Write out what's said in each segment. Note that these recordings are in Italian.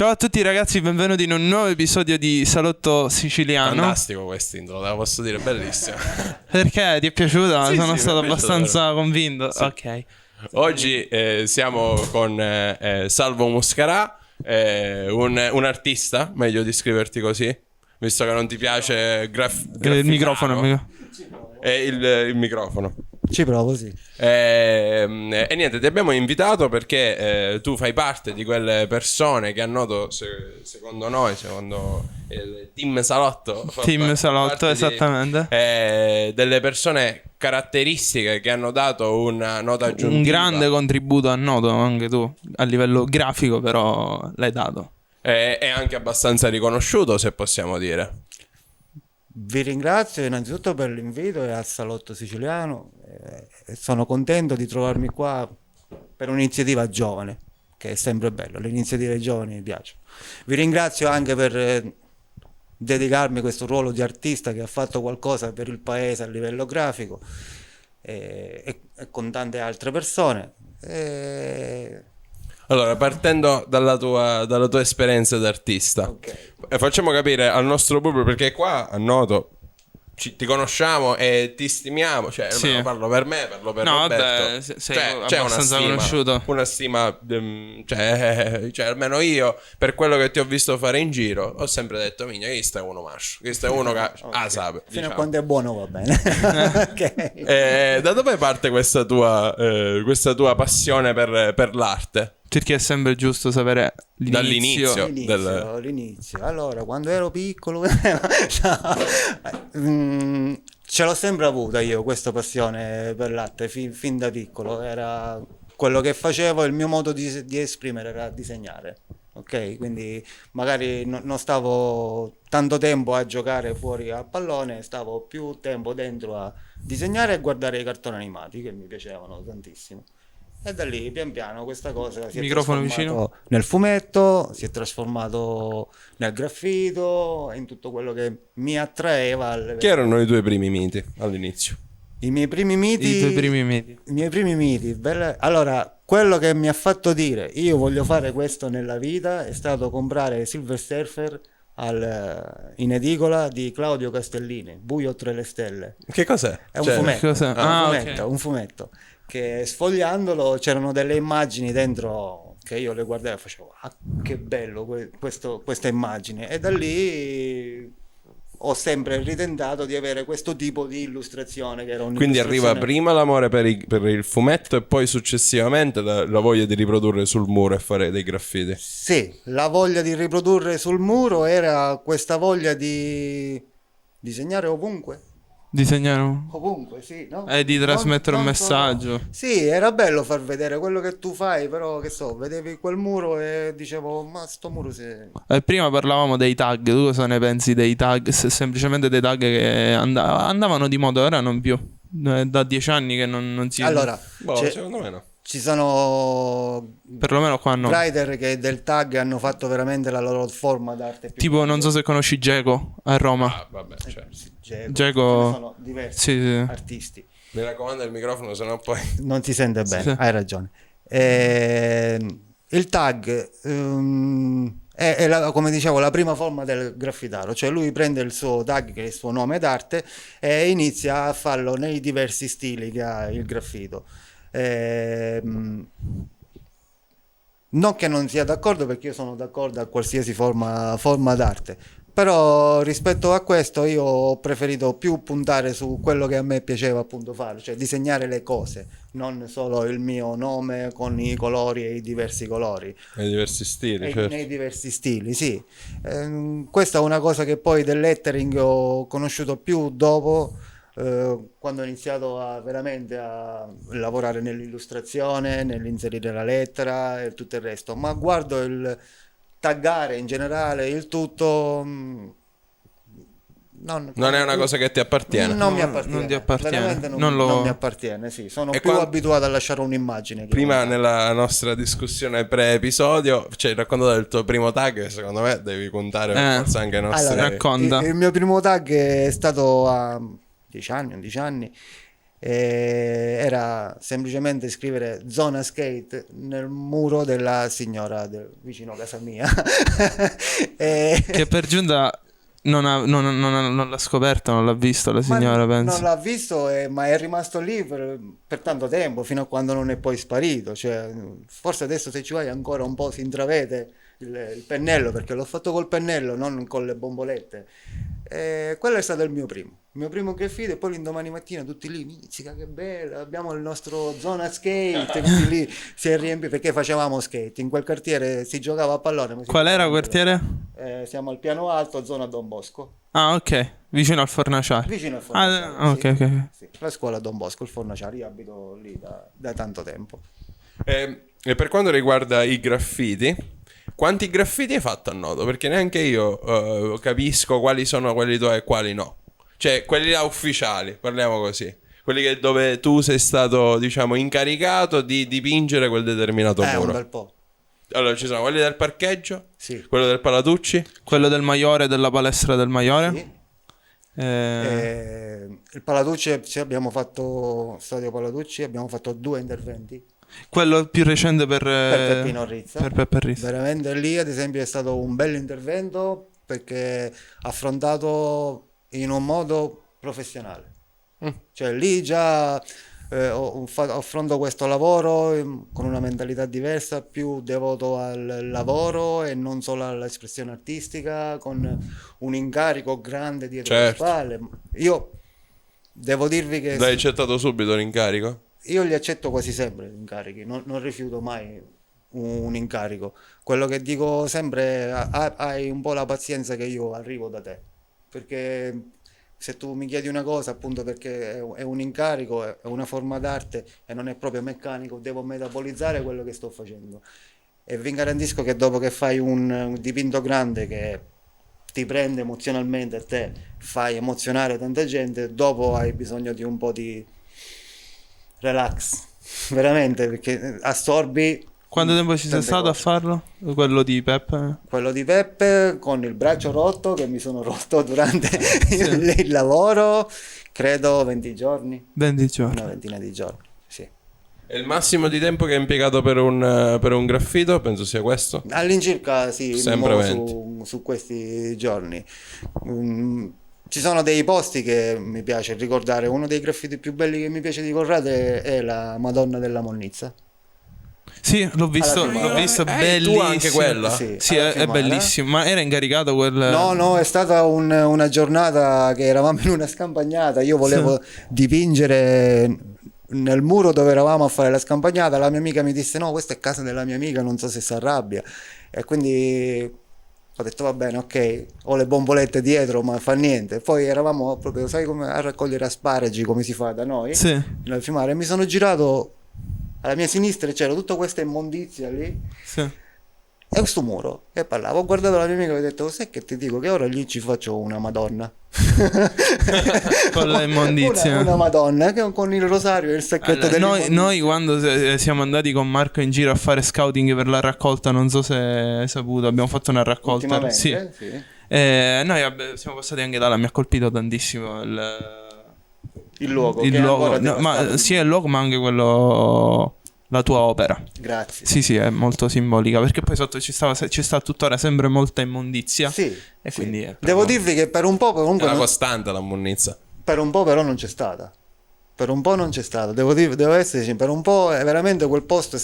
Ciao a tutti ragazzi, benvenuti in un nuovo episodio di Salotto Siciliano. Fantastico quest'intro, te la posso dire, bellissimo. Perché? Ti è piaciuta? Sì, Sono sì, stato mi è piaciuta, abbastanza convinto. Sì. Ok. Oggi siamo con Salvo Muscarà, un artista, meglio descriverti così, visto che non ti piace Il microfono. il microfono. Ci provo, sì. E niente, ti abbiamo invitato perché tu fai parte di quelle persone che hanno secondo noi, secondo il Team Salotto, Team Salotto, parte esattamente. delle persone caratteristiche che hanno dato una nota aggiuntiva. Un grande contributo a Noto, anche tu, a livello grafico però l'hai dato. È anche abbastanza riconosciuto, se possiamo dire. Vi ringrazio innanzitutto per l'invito e al Salotto Siciliano. Sono contento di trovarmi qua per un'iniziativa giovane, che è sempre bello. Le iniziative giovani mi piacciono. Vi ringrazio anche per dedicarmi a questo ruolo di artista che ha fatto qualcosa per il paese a livello grafico e con tante altre persone. Allora, partendo dalla tua esperienza d'artista, Ok. facciamo capire al nostro pubblico, perché qua a Noto ti conosciamo e ti stimiamo, cioè Sì. almeno parlo per me, parlo per No, Roberto. vabbè, sei c'è abbastanza conosciuto. una stima, cioè almeno io, per quello che ti ho visto fare in giro, ho sempre detto, migna, questo è uno mascio, questo è uno che sape, Fino a diciamo. quando è buono va bene. Ok. Da dove parte questa tua passione per l'arte? Perché è sempre giusto sapere l'inizio. Dall'inizio. L'inizio. Allora, quando ero piccolo, ce l'ho sempre avuta io questa passione per l'arte, fin da piccolo. Era quello che facevo, il mio modo di esprimere era disegnare. Ok, quindi magari non stavo tanto tempo a giocare fuori a pallone, stavo più tempo dentro a disegnare e guardare i cartoni animati che mi piacevano tantissimo. E da lì pian piano questa cosa si è Microfono trasformato nel fumetto, si è trasformato nel graffito e in tutto quello che mi attraeva. Chi erano i tuoi primi miti all'inizio? I miei primi miti. I tuoi primi miti. I miei primi miti. Allora, quello che mi ha fatto dire io voglio fare questo nella vita è stato comprare Silver Surfer in edicola di Claudio Castellini, Buio oltre le stelle. Che cos'è? È un Cioè, fumetto. cos'è? Un Ok. fumetto. Che sfogliandolo c'erano delle immagini dentro che io le guardavo e facevo che bello questa immagine, e da lì ho sempre ritentato di avere questo tipo di illustrazione che era Quindi arriva prima l'amore per il fumetto e poi successivamente la voglia di riprodurre sul muro e fare dei graffiti. Sì, la voglia di riprodurre sul muro era questa voglia di disegnare ovunque. Disegnare Ovunque, sì, no? e di trasmettere un Non solo- messaggio. Sì, era bello far vedere quello che tu fai, però che so, vedevi quel muro e dicevo, ma sto muro si... Prima parlavamo dei tag, tu cosa ne pensi dei tag? Semplicemente dei tag che andavano di moda, ora non più. Da 10 anni che non si... Allora, Secondo me no. ci sono perlomeno qua no. writer che del tag hanno fatto veramente la loro forma d'arte più Tipo, non so se conosci Geco a Roma. Ah, vabbè, cioè. Geco. Geco- Ce ne sono diversi Sì. artisti. Mi raccomando il microfono, sennò poi... Non si sente bene, Sì. hai ragione. Il tag è come dicevo, la prima forma del graffitaro, cioè lui prende il suo tag, che è il suo nome d'arte, e inizia a farlo nei diversi stili che ha il graffito. Non che non sia d'accordo, perché io sono d'accordo a qualsiasi forma d'arte, però rispetto a questo io ho preferito più puntare su quello che a me piaceva appunto fare, cioè disegnare le cose, non solo il mio nome con i colori e i diversi colori. Nei diversi stili, E certo. nei diversi stili, sì. Questa è una cosa che poi del lettering ho conosciuto più dopo, quando ho iniziato veramente a lavorare nell'illustrazione, nell'inserire la lettera e tutto il resto. Ma guardo il taggare in generale, il tutto... Non è una cosa che ti appartiene. Non mi No, appartiene. non ti appartiene. Veramente Non lo- non mi appartiene, sì. Sono E più quando- abituato a lasciare un'immagine. che Prima un- nella nostra discussione pre-episodio ci hai raccontato del tuo primo tag, che secondo me devi contare forse anche ai nostri... Allora, Racconta. il mio primo tag è stato a 10 anni, 11 anni. Era semplicemente scrivere zona skate nel muro della signora vicino a casa mia. Che per giunta non l'ha scoperta, non l'ha visto la signora, penso. Non l'ha visto, ma è rimasto lì per tanto tempo, fino a quando non è poi sparito. Cioè, forse adesso se ci vai ancora un po' si intravede il pennello, perché l'ho fatto col pennello, non con le bombolette. Quello è stato il mio primo graffiti, e poi l'indomani mattina tutti lì, mizzica che bello, abbiamo il nostro zona skate, quindi lì si è riempito, perché facevamo skate, in quel quartiere si giocava a pallone. Qual era il quartiere? Siamo al piano alto, zona Don Bosco. Ah, ok, vicino al Fornaciari. Vicino al Fornaciari. Ah, ok, ok. Sì. La scuola Don Bosco, il Fornaciari, io abito lì da tanto tempo. E per quanto riguarda i graffiti, quanti graffiti hai fatto a Noto? Perché neanche io capisco quali sono quelli tuoi e quali no. Cioè, quelli là ufficiali, parliamo così. Quelli dove tu sei stato, diciamo, incaricato di dipingere quel determinato muro. Un bel po'. Allora, ci sono quelli del parcheggio, Sì. quello del Palatucci, Quello del Maiore, della palestra del Maiore. Sì. Eh, Il Palatucci, sì, abbiamo fatto Stadio Palatucci, abbiamo fatto 2 interventi Quello più recente per Peppino Rizza. Per Peppe Rizza. Veramente lì, ad esempio, è stato un bel intervento perché affrontato in un modo professionale. Cioè lì già affronto questo lavoro con una mentalità diversa, più devoto al lavoro e non solo all'espressione artistica, con un incarico grande dietro le Certo. spalle. Io devo dirvi che l'hai accettato subito l'incarico? io li accetto quasi sempre gli incarichi, non rifiuto mai un incarico. Quello che dico sempre è hai un po' la pazienza che io arrivo da te, perché se tu mi chiedi una cosa, appunto perché è un incarico, è una forma d'arte e non è proprio meccanico, devo metabolizzare quello che sto facendo. E vi garantisco che dopo che fai un dipinto grande che ti prende emozionalmente a te, fai emozionare tanta gente, dopo hai bisogno di un po' di relax, veramente, perché assorbi. Quanto tempo ci sei tante stato a cose. farlo? Quello di Peppe? Quello di Peppe con il braccio rotto, che mi sono rotto durante il lavoro, credo 20 giorni, 20 giorni. una ventina di giorni, sì. E il massimo di tempo che hai impiegato per un graffito, penso sia questo? All'incirca sì, Sempre su questi giorni. Ci sono dei posti che mi piace ricordare. Uno dei graffiti più belli che mi piace ricordare è la Madonna della Monnizza. Sì, l'ho visto, Alla l'ho visto, tu bellissimo. anche quella? Sì, Sì, alla è Fiumara. bellissimo. Ma era incaricato quel... No, è stata una giornata che eravamo in una scampagnata. Io volevo dipingere nel muro dove eravamo a fare la scampagnata. La mia amica mi disse: no, questa è casa della mia amica, non so se si arrabbia. E quindi ho detto: va bene, ok, ho le bombolette dietro, ma fa niente. Poi eravamo proprio, sai, come a raccogliere asparagi, come si fa da noi, Sì. nel Fiumare. E mi sono girato alla mia sinistra e c'era tutta questa immondizia lì. Sì. E questo muro, e parlavo, ho guardato la mia amica e ho detto: sai che ti dico che ora lì ci faccio una Madonna. Con la immondizia. Una Madonna con il rosario e il sacchetto Allora, dell'immondizia. noi quando siamo andati con Marco in giro a fare scouting per la raccolta, non so se hai saputo, abbiamo fatto una raccolta. Ultimamente, Sì. sì. Noi siamo passati anche da là, mi ha colpito tantissimo Il luogo, il che è luogo. ancora No, ma devastato. sia il luogo, ma anche quello, la tua opera. Grazie. Sì, sì, è molto simbolica, perché poi sotto ci sta tuttora sempre molta immondizia. Sì, E sì. quindi è Devo proprio- dirvi che per un po' È comunque una costante la munnizza. per un po' però non c'è stata. Per un po' non c'è stata, devo esserci, per un po' veramente quel posto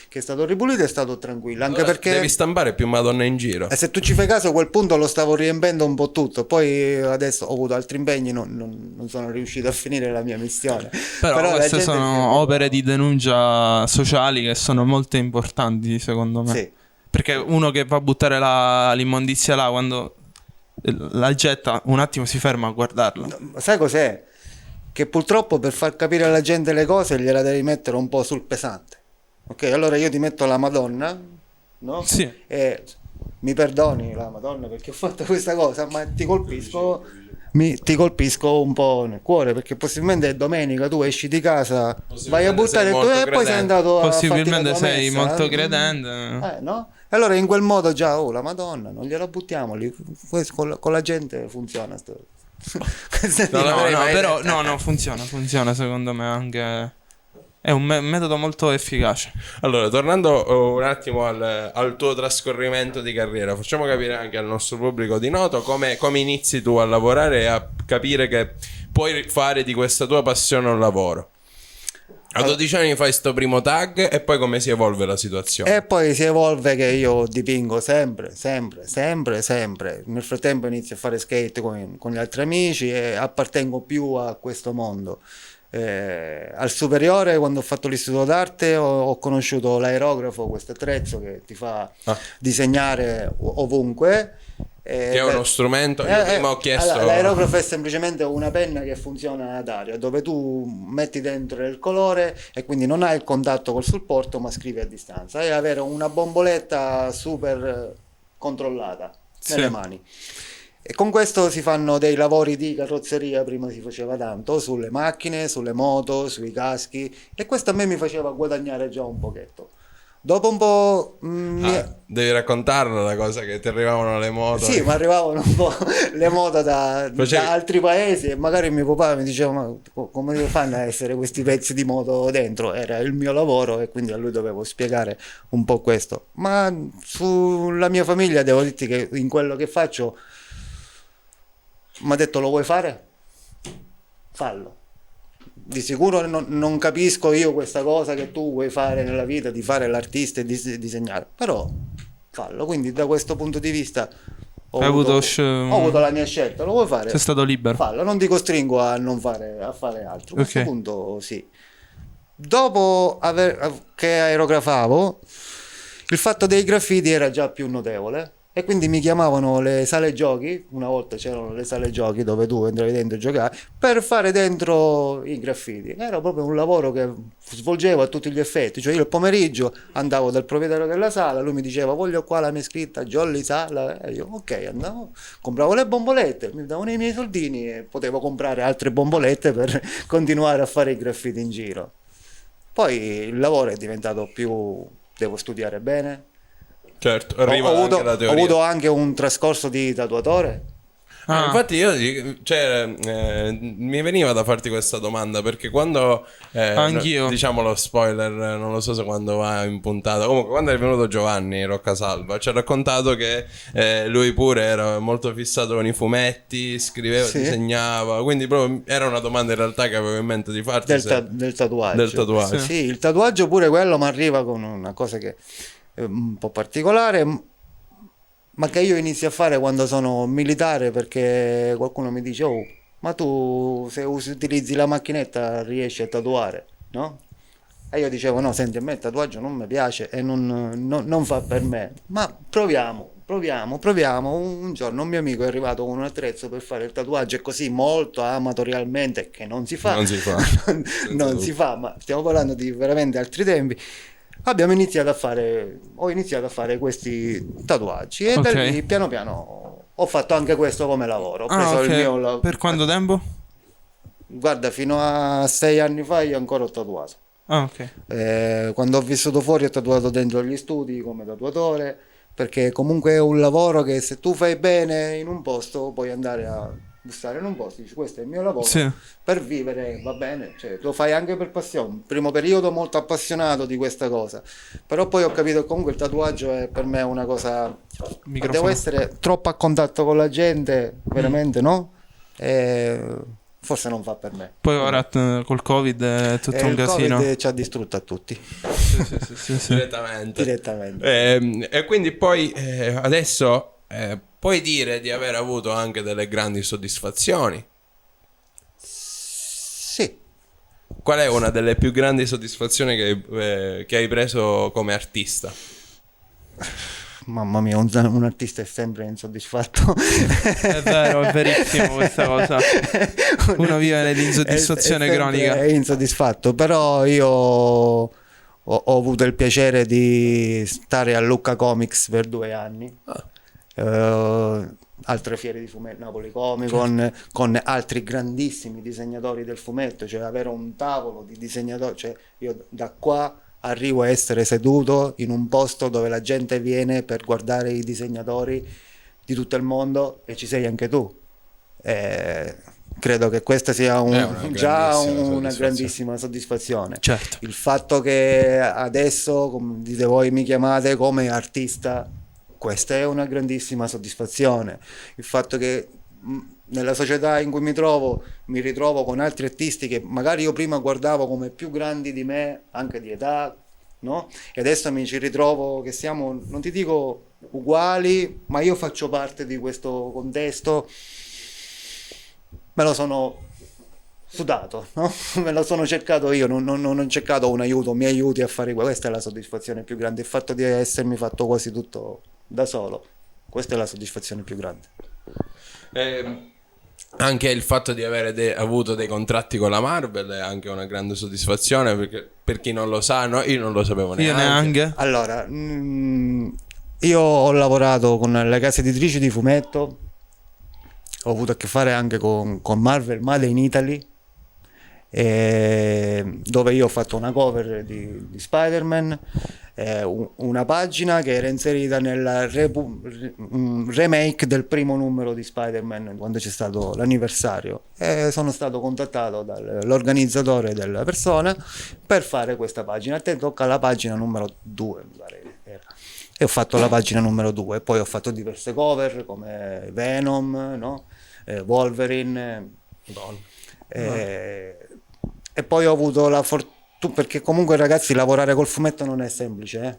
che è stato ripulito, è stato tranquillo, anche Allora, perché devi stampare più Madonna in giro. e se tu ci fai caso a quel punto lo stavo riempendo un po' tutto, poi adesso ho avuto altri impegni, non sono riuscito a finire la mia missione. Però la queste gente sono opere di denuncia sociali che sono molto importanti, secondo me. Sì. Perché uno che va a buttare l'immondizia là, quando la getta, un attimo si ferma a guardarla. Sai cos'è? Che purtroppo per far capire alla gente le cose gliela devi mettere un po' sul pesante. Ok, allora io ti metto la Madonna, no? Sì. E mi perdoni la Madonna perché ho fatto questa cosa, ma ti colpisco un po' nel cuore, perché possibilmente è domenica, tu esci di casa, vai a buttare sei molto e poi sei credente. andato a Possibilmente farti la tua sei messa. molto credente. No? Allora in quel modo già, la Madonna, non gliela buttiamo lì, con la gente funziona. Questa Non non No, l'avrei no, mai però detta. no, funziona secondo me anche. È un metodo molto efficace. Allora, tornando un attimo al tuo trascorrimento di carriera, facciamo capire anche al nostro pubblico di Noto come inizi tu a lavorare e a capire che puoi fare di questa tua passione un lavoro. A 12 anni fai sto primo tag e poi come si evolve la situazione? E poi si evolve che io dipingo sempre, sempre, sempre, sempre. Nel frattempo inizio a fare skate con gli altri amici e appartengo più a questo mondo. Al superiore, quando ho fatto l'istituto d'arte, ho conosciuto l'aerografo, questo attrezzo che ti fa disegnare ovunque. Che è uno strumento. Io prima ho chiesto. Allora, l'aerografo è semplicemente una penna che funziona ad aria, dove tu metti dentro il colore e quindi non hai il contatto col supporto, ma scrivi a distanza. E avere una bomboletta super controllata nelle Sì. mani. E con questo si fanno dei lavori di carrozzeria, prima si faceva tanto, sulle macchine, sulle moto, sui caschi, e questo a me mi faceva guadagnare già un pochetto. Dopo un po'... Devi raccontarla la cosa che ti arrivavano le moto. Sì, mi arrivavano un po' le moto da Facevi- altri paesi e magari mio papà mi diceva ma come fanno a essere questi pezzi di moto dentro? Era il mio lavoro e quindi a lui dovevo spiegare un po' questo. Ma sulla mia famiglia devo dirti che in quello che faccio mi ha detto lo vuoi fare? Fallo. Di sicuro non capisco io questa cosa che tu vuoi fare nella vita, di fare l'artista e disegnare, però fallo. Quindi da questo punto di vista ho Hai avuto, avuto ho avuto la mia scelta, lo vuoi fare? Sei stato libero. Fallo, non ti costringo a non fare, a fare altro. A questo Ok. punto sì. Dopo che aerografavo, il fatto dei graffiti era già più notevole e quindi mi chiamavano le sale giochi, una volta c'erano le sale giochi dove tu entravi dentro e giocavi, per fare dentro i graffiti. Era proprio un lavoro che svolgevo a tutti gli effetti, cioè io il pomeriggio andavo dal proprietario della sala, lui mi diceva voglio qua la mia scritta Jolly Sala, e io ok, andavo, compravo le bombolette, mi davano i miei soldini e potevo comprare altre bombolette per continuare a fare i graffiti in giro. Poi il lavoro è diventato più, devo studiare bene. Certo, arriva Ho anche la ho teoria. avuto anche un trascorso di tatuatore. Ah. Infatti io mi veniva da farti questa domanda perché quando Anch'io. diciamo lo spoiler, non lo so se quando va in puntata, comunque quando è venuto Giovanni Roccasalva ci ha raccontato che lui pure era molto fissato con i fumetti, scriveva, Sì. disegnava, quindi proprio era una domanda in realtà che avevo in mente di farti Del tatuaggio. del tatuaggio. Sì, il tatuaggio pure quello mi arriva con una cosa che è un po' particolare, ma che io inizio a fare quando sono militare perché qualcuno mi dice oh, ma tu se utilizzi la macchinetta riesci a tatuare, no? E io dicevo no, senti, a me il tatuaggio non mi piace e non fa per me, ma proviamo. Un giorno un mio amico è arrivato con un attrezzo per fare il tatuaggio e così molto amatorialmente, che non si fa, Non si fa. non si fa, ma stiamo parlando di veramente altri tempi. Ho iniziato a fare questi tatuaggi e da Ok. lì piano piano ho fatto anche questo come lavoro. Ho Ah, preso ok. il mio Per quanto tempo? Guarda, fino a 6 anni fa io ancora ho tatuato. Ah, ok. Quando ho vissuto fuori ho tatuato dentro gli studi come tatuatore, perché comunque è un lavoro che se tu fai bene in un posto puoi andare a bussare in un posto, dici questo è il mio lavoro, Sì. per vivere va bene, cioè, lo fai anche per passione. Primo periodo molto appassionato di questa cosa, però poi ho capito che comunque il tatuaggio è per me una cosa, Microfono. devo essere troppo a contatto con la gente, veramente no? Forse non fa per me. Poi ora col Covid è tutto un il casino. Covid ci ha distrutto a tutti, Sì. Direttamente. direttamente. E quindi poi adesso puoi dire di aver avuto anche delle grandi soddisfazioni. Sì. Qual è una delle più grandi soddisfazioni che hai preso come artista? Mamma mia, un artista è sempre insoddisfatto. È vero, è verissimo questa cosa. Uno vive nell'insoddisfazione È cronica. sempre insoddisfatto, però io ho avuto il piacere di stare a Lucca Comics per 2 anni. Altre fiere di fumetto, Napoli Comic con altri grandissimi disegnatori del fumetto, cioè avere un tavolo di disegnatori, cioè io da qua arrivo a essere seduto in un posto dove la gente viene per guardare i disegnatori di tutto il mondo e ci sei anche tu. Credo che questa sia già una grandissima grandissima soddisfazione. Certo. Il fatto che adesso, come dite voi, mi chiamate come artista, questa è una grandissima soddisfazione. Il fatto che nella società in cui mi ritrovo con altri artisti che magari io prima guardavo come più grandi di me, anche di età, no? E adesso mi ci ritrovo che siamo, non ti dico uguali, ma io faccio parte di questo contesto. Me lo sono sudato, no? Me lo sono cercato io, non ho cercato un aiuto, mi aiuti a fare questa è la soddisfazione più grande, il fatto di essermi fatto quasi tutto da solo, questa è la soddisfazione più grande. Anche il fatto di avere avuto dei contratti con la Marvel è anche una grande soddisfazione, perché per chi non lo sa, no, io non lo sapevo Io neanche. Allora, io ho lavorato con le case editrici di fumetto, ho avuto a che fare anche con Marvel Made in Italy, dove io ho fatto una cover di Spider-Man, una pagina che era inserita nel remake del primo numero di Spider-Man quando c'è stato l'anniversario, e sono stato contattato dall'organizzatore della persona per fare questa pagina. A te tocca la pagina numero 2, mi pare era. E ho fatto la pagina numero 2, poi ho fatto diverse cover come Venom, no? Wolverine, e poi ho avuto la fortuna, perché comunque ragazzi lavorare col fumetto non è semplice,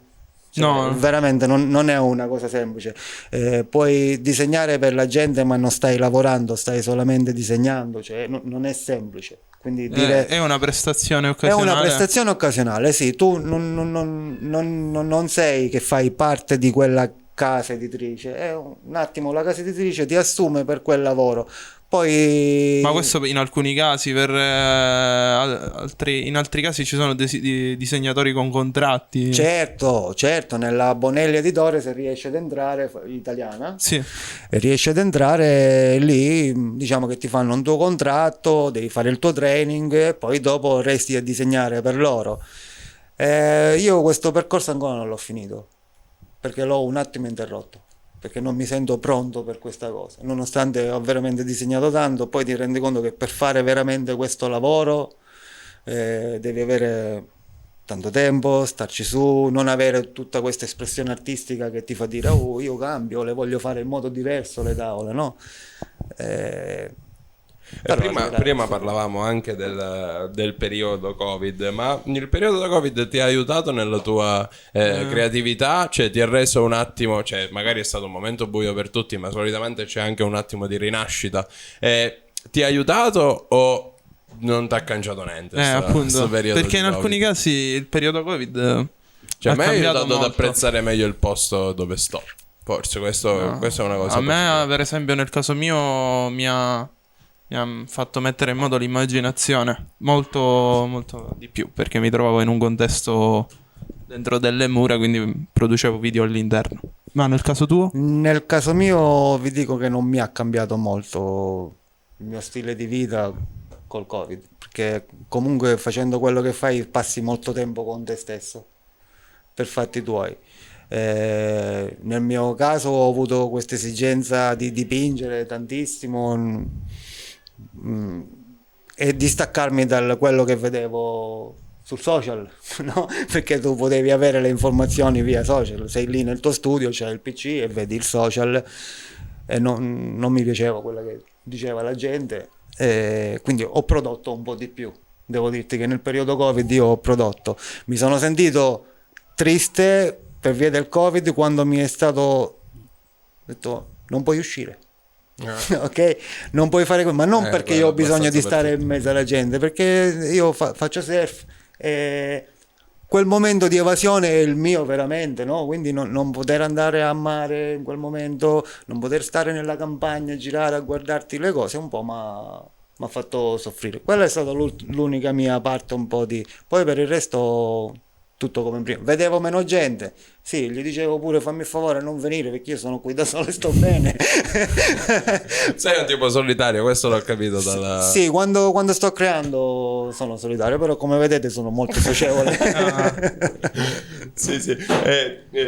Cioè, No. veramente non è una cosa semplice. Puoi disegnare per la gente ma non stai lavorando, stai solamente disegnando, cioè non è semplice. Quindi dire È una prestazione è occasionale. una prestazione occasionale, sì, tu non sei che fai parte di quella casa editrice, è un attimo la casa editrice ti assume per quel lavoro. Poi Ma questo in alcuni casi, in altri casi ci sono disegnatori con contratti. certo, nella Bonelli Editore se riesce ad entrare, italiana, Sì. e riesci ad entrare lì, diciamo che ti fanno un tuo contratto, devi fare il tuo training e poi dopo resti a disegnare per loro. Io questo percorso ancora non l'ho finito, perché l'ho un attimo interrotto, perché non mi sento pronto per questa cosa, nonostante ho veramente disegnato tanto. Poi ti rendi conto che per fare veramente questo lavoro devi avere tanto tempo, starci su, non avere tutta questa espressione artistica che ti fa dire oh io cambio, le voglio fare in modo diverso le tavole, no? Prima parlavamo anche del periodo Covid, ma il periodo Covid ti ha aiutato nella tua creatività? Cioè ti ha reso un attimo, cioè magari è stato un momento buio per tutti, ma solitamente c'è anche un attimo di rinascita. Ti ha aiutato o non ti ha cangiato niente Appunto, sto periodo perché di in alcuni Covid? casi il periodo Covid Cioè ha a me ha cambiato aiutato ad molto. apprezzare meglio il posto dove sto. Forse questa è una cosa A me, positiva. per esempio, nel caso mio mi ha fatto mettere in moto l'immaginazione molto, molto di più, perché mi trovavo in un contesto dentro delle mura, quindi producevo video all'interno. Ma nel caso tuo? Nel caso mio vi dico che non mi ha cambiato molto il mio stile di vita col Covid, perché comunque facendo quello che fai passi molto tempo con te stesso per fatti tuoi. Nel mio caso ho avuto questa esigenza di dipingere tantissimo e di staccarmi da quello che vedevo sul social, no? Perché tu potevi avere le informazioni via social, sei lì nel tuo studio, c'è il PC e vedi il social, e non mi piaceva quello che diceva la gente, quindi ho prodotto un po' di più. Devo dirti che nel periodo Covid io ho prodotto, mi sono sentito triste per via del Covid quando mi è stato detto non puoi uscire. Ok, non puoi fare ma non perché io ho bisogno di stare in mezzo alla gente, perché io faccio surf e quel momento di evasione è il mio veramente, no? Quindi non poter andare a mare in quel momento, non poter stare nella campagna, girare a guardarti le cose, un po' mi ha fatto soffrire. Quella è stata l'unica mia parte un po' di... Poi per il resto tutto come prima. Vedevo meno gente, sì, gli dicevo pure fammi il favore a non venire perché io sono qui da solo e sto bene. Sei un tipo solitario, questo l'ho capito dalla... Sì, quando sto creando sono solitario, però come vedete sono molto socievole. Sì.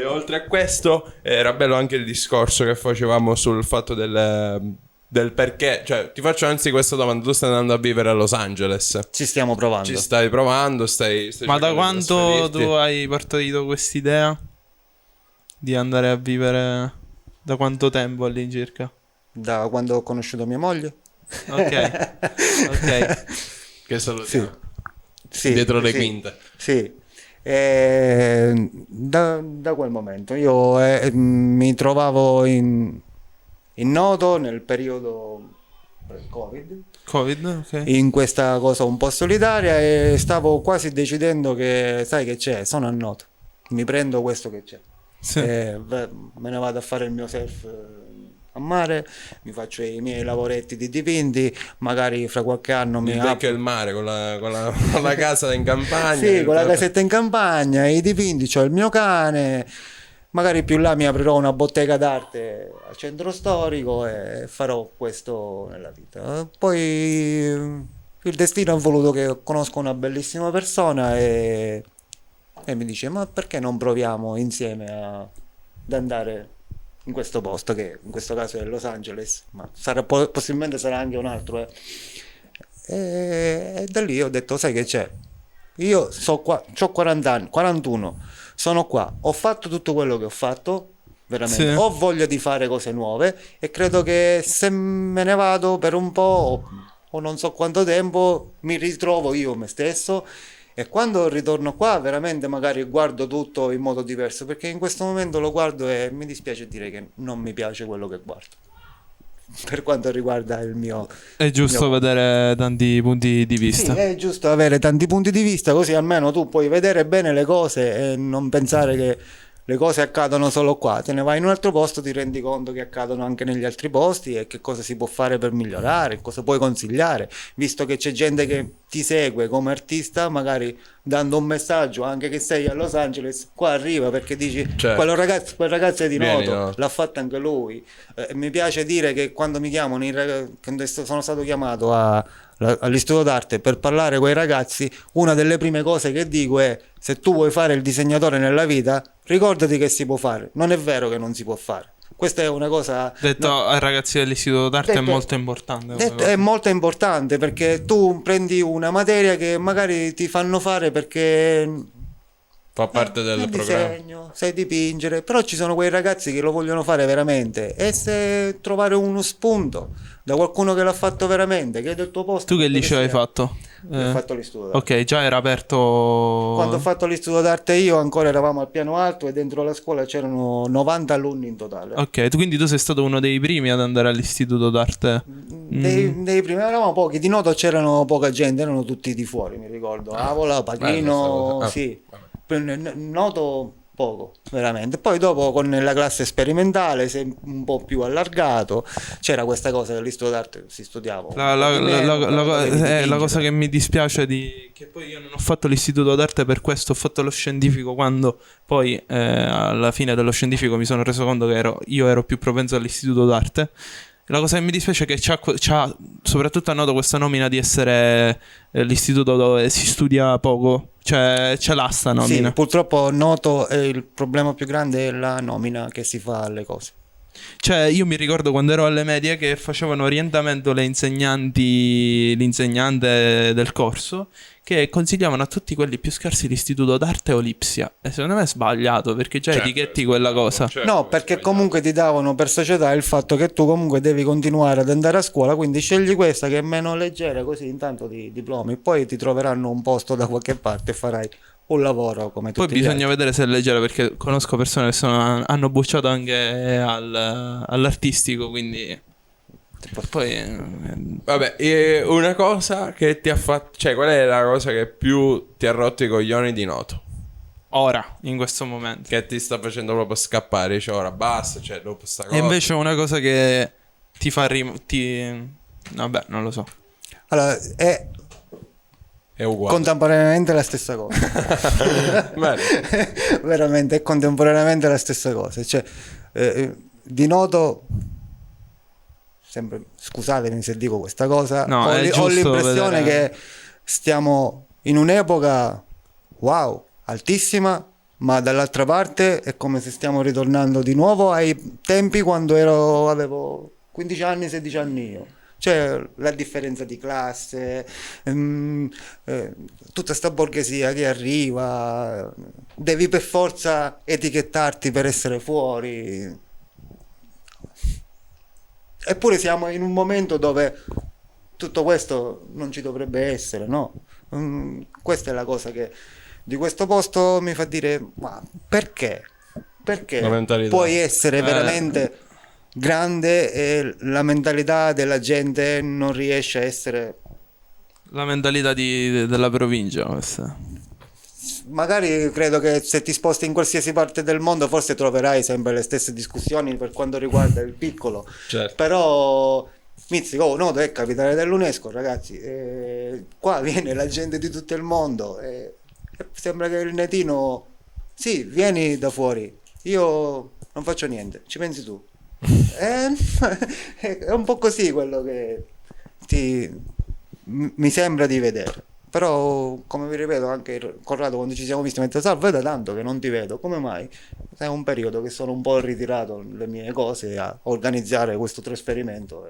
Oltre a questo era bello anche il discorso che facevamo sul fatto del perché. Cioè, ti faccio anzi questa domanda: tu stai andando a vivere a Los Angeles, Ci stiamo provando. ci stai provando, stai Ma da cercando di quanto trasferirti? tu hai partorito quest'idea di andare a vivere? Da quanto tempo all'incirca? Da quando ho conosciuto mia moglie. Ok, ok. Che salutiamo. Sì, Dietro le sì, quinte. Sì. Da quel momento io mi trovavo in Noto nel periodo pre-Covid, Covid, ok. in questa cosa un po' solitaria, e stavo quasi decidendo che, sai che c'è, sono a Noto, mi prendo questo che c'è. Sì. Me ne vado a fare il mio surf a mare, mi faccio i miei lavoretti di dipinti, magari fra qualche anno mi Il apro. vecchio e il mare con la casa in campagna. Sì, con la casetta in campagna, i dipinti, c'ho il mio cane, magari più là mi aprirò una bottega d'arte al centro storico e farò questo nella vita. Poi il destino ha voluto che conosco una bellissima persona e mi dice: ma perché non proviamo insieme ad andare in questo posto, che in questo caso è Los Angeles, ma possibilmente sarà anche un altro. E da lì ho detto: sai che c'è? Io so qua, ho 40 anni, 41, sono qua, ho fatto tutto quello che ho fatto, veramente, Sì. ho voglia di fare cose nuove e credo che se me ne vado per un po' o non so quanto tempo mi ritrovo io me stesso, e quando ritorno qua veramente magari guardo tutto in modo diverso, perché in questo momento lo guardo e mi dispiace dire che non mi piace quello che guardo per quanto riguarda il mio. È giusto vedere tanti punti di Sì, vista. è giusto avere tanti punti di vista, così almeno tu puoi vedere bene le cose e non pensare che le cose accadono solo qua. Te ne vai in un altro posto, ti rendi conto che accadono anche negli altri posti e che cosa si può fare per migliorare, cosa puoi consigliare, visto che c'è gente che ti segue come artista, magari dando un messaggio, anche che sei a Los Angeles, qua arriva perché dici: Certo. quel ragazzo è di Vieni, Noto, no? l'ha fatto anche lui. Mi piace dire che quando mi chiamano, quando sono stato chiamato all'istituto d'arte per parlare con i ragazzi, una delle prime cose che dico è: se tu vuoi fare il disegnatore nella vita, ricordati che si può fare, non è vero che non si può fare. Questa è una cosa Detto ai ragazzi dell'istituto d'arte è Detto- molto importante. come detto cosa. è molto importante, perché tu prendi una materia che magari ti fanno fare perché Fa parte del sai programma. disegno, sai dipingere, però ci sono quei ragazzi che lo vogliono fare veramente, e se trovare uno spunto da qualcuno che l'ha fatto veramente, che è del tuo posto. Tu che dove liceo hai sia. fatto? Io ho fatto l'istituto d'arte. Ok, già era aperto. Quando ho fatto l'istituto d'arte io ancora eravamo al piano alto e dentro la scuola c'erano 90 alunni in totale. Ok, quindi tu sei stato uno dei primi ad andare all'istituto d'arte. Dei primi eravamo pochi, di Noto c'erano poca gente, erano tutti di fuori, mi ricordo. Avola, questa Pachino, cosa. Ah, sì. vabbè. Noto poco, veramente. Poi dopo con la classe sperimentale si è un po' più allargato, c'era questa cosa dell'istituto d'arte, si studiava. un La, po' la- di la- meno, la- però la- dovevi la dipingere. cosa che mi dispiace di che poi io non ho fatto l'istituto d'arte per questo, ho fatto lo scientifico quando poi alla fine dello scientifico mi sono reso conto che io ero più propenso all'istituto d'arte. La cosa che mi dispiace è che c'ha soprattutto a Noto questa nomina di essere l'istituto dove si studia poco, cioè c'è là sta nomina. Sì, purtroppo Noto il problema più grande è la nomina che si fa alle cose. Cioè, io mi ricordo quando ero alle medie che facevano orientamento l'insegnante del corso, che consigliavano a tutti quelli più scarsi l'istituto d'arte o l'Ipsia. E secondo me è sbagliato, perché già Certo, etichetti quella cosa. certo, No, è perché sbagliato. comunque ti davano per società il fatto che tu comunque devi continuare ad andare a scuola, quindi scegli questa che è meno leggera, così intanto ti diplomi, poi ti troveranno un posto da qualche parte e farai un lavoro come Poi tutti gli bisogna altri. vedere se è leggera, perché conosco persone che hanno bocciato anche all'artistico, quindi. Poi. Vabbè, una cosa che ti ha fatto. Cioè, qual è la cosa che più ti ha rotto i coglioni di Noto? Ora, in questo momento. Che ti sta facendo proprio scappare? Dice ora basta, cioè, dopo sta cosa. E invece una cosa che ti fa vabbè, non lo so. Allora, è È uguale. contemporaneamente la stessa cosa. Bene. Veramente è contemporaneamente la stessa cosa. Cioè, di Noto, sempre, scusatemi se dico questa cosa, No, è ho giusto l'impressione vedere. che stiamo in un'epoca wow, altissima, ma dall'altra parte è come se stiamo ritornando di nuovo ai tempi quando avevo 15 anni, 16 anni io. Cioè la differenza di classe, tutta sta borghesia che arriva, devi per forza etichettarti per essere fuori. Eppure siamo in un momento dove tutto questo non ci dovrebbe essere, no? Questa è la cosa che di questo posto mi fa dire, ma perché? Perché La mentalità. puoi essere veramente grande e la mentalità della gente non riesce a essere... La mentalità della provincia questa. Magari credo che se ti sposti in qualsiasi parte del mondo forse troverai sempre le stesse discussioni per quanto riguarda il piccolo. Certo. Però Mizzico Noto è capitale dell'UNESCO, ragazzi. Qua viene la gente di tutto il mondo. E sembra che il netino, sì, vieni da fuori. Io non faccio niente, ci pensi tu. È un po' così quello che mi sembra di vedere. Però, come vi ripeto, anche Corrado, quando ci siamo visti, mi ha detto: Salvo, è da tanto che non ti vedo, come mai? È un periodo che sono un po' ritirato le mie cose a organizzare questo trasferimento.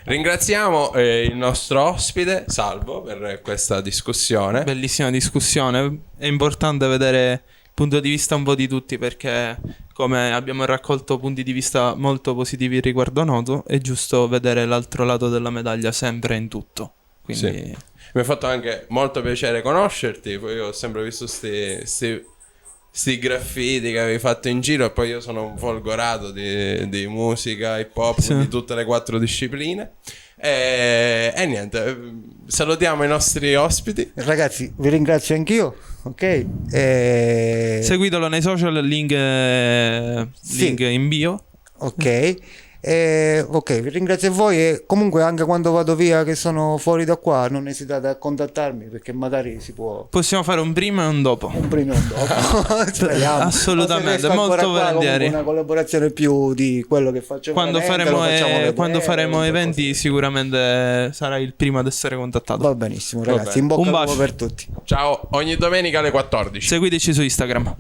Ringraziamo il nostro ospite Salvo per questa discussione. Bellissima discussione. È importante vedere il punto di vista un po' di tutti, perché come abbiamo raccolto punti di vista molto positivi riguardo Noto, è giusto vedere l'altro lato della medaglia sempre in tutto. Quindi Sì. Mi ha fatto anche molto piacere conoscerti. Poi io ho sempre visto sti graffiti che avevi fatto in giro, e poi io sono un folgorato di musica, hip hop, Sì. di tutte le 4 discipline. E niente, salutiamo i nostri ospiti. Ragazzi, vi ringrazio anch'io, ok? seguitelo nei social, link Sì. in bio. Ok. Ok, vi ringrazio a voi e comunque anche quando vado via che sono fuori da qua non esitate a contattarmi perché magari si può Possiamo fare un prima e un dopo. un prima e un dopo. Speriamo. Assolutamente, O se riesco ancora molto qua, volentieri. comunque una collaborazione più di quello che faccio Quando veramente, faremo, lo facciamo vedere, quando faremo un po' eventi così. sicuramente sarai il primo ad essere contattato. Va benissimo ragazzi, bene. in bocca Un al lupo bacio. per tutti. Ciao, ogni domenica alle 14. Seguiteci su Instagram.